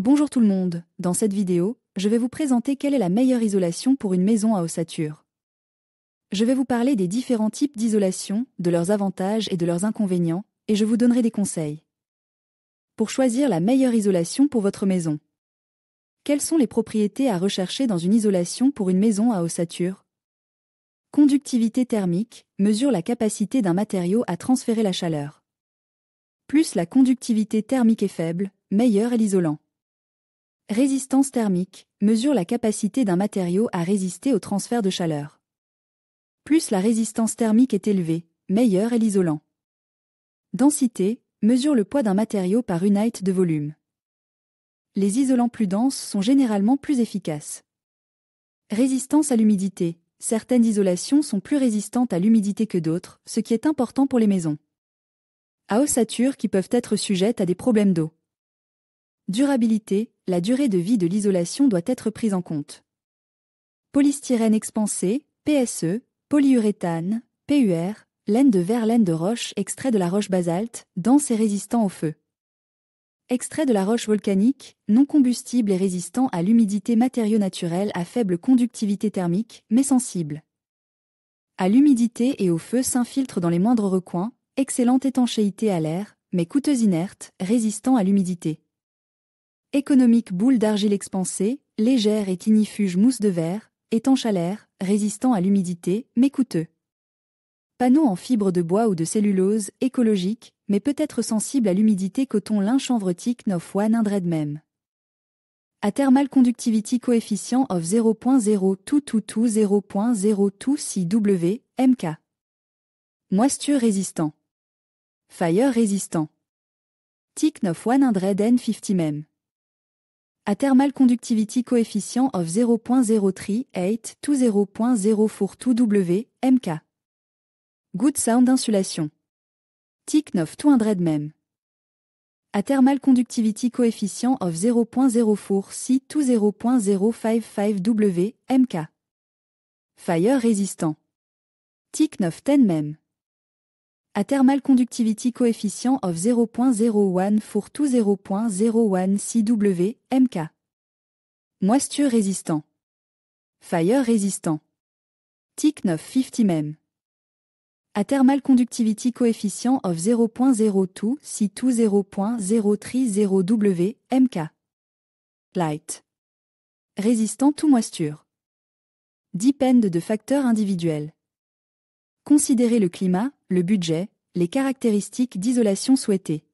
Bonjour tout le monde, dans cette vidéo, je vais vous présenter quelle est la meilleure isolation pour une maison à ossature. Je vais vous parler des différents types d'isolation, de leurs avantages et de leurs inconvénients, et je vous donnerai des conseils. Pour choisir la meilleure isolation pour votre maison. Quelles sont les propriétés à rechercher dans une isolation pour une maison à ossature? Conductivité thermique, mesure la capacité d'un matériau à transférer la chaleur. Plus la conductivité thermique est faible, meilleur est l'isolant. Résistance thermique, mesure la capacité d'un matériau à résister au transfert de chaleur. Plus la résistance thermique est élevée, meilleur est l'isolant. Densité, mesure le poids d'un matériau par unité de volume. Les isolants plus denses sont généralement plus efficaces. Résistance à l'humidité, certaines isolations sont plus résistantes à l'humidité que d'autres, ce qui est important pour les maisons à ossature qui peuvent être sujettes à des problèmes d'eau. Durabilité, la durée de vie de l'isolation doit être prise en compte. Polystyrène expansé, PSE, polyuréthane, PUR, laine de verre, laine de roche, extrait de la roche basalte, dense et résistant au feu. Extrait de la roche volcanique, non combustible et résistant à l'humidité, matériau naturel à faible conductivité thermique, mais sensible à l'humidité et au feu, s'infiltre dans les moindres recoins, excellente étanchéité à l'air, mais coûteuse, inerte, résistant à l'humidité. Économique, boule d'argile expansée, légère et ignifuge, mousse de verre, étanche à l'air, résistant à l'humidité, mais coûteux. Panneau en fibre de bois ou de cellulose, écologique, mais peut être sensible à l'humidité, coton, lin, chanvre, teak, of 100 même. A thermal conductivity coefficient of 0.0222 0.02 CW, MK. Moisture résistant. Fire résistant. Teak of 150 même. A thermal conductivity coefficient of 0.038 to 0.042 W, MK. Good sound insulation. Teak of 200 même. A thermal conductivity coefficient of 0.04 to 0.055 W, MK. Fire résistant. Teak of 10 même. A thermal conductivity coefficient of 0.014 to 0.01 CW, MK. Moisture résistant. Fire résistant. Teak of 50 même. A thermal conductivity coefficient of 0.02 C to 0.030 W, MK. Light. Résistant to moisture. Depend de facteurs individuels. Considérez le climat, le budget, les caractéristiques d'isolation souhaitées.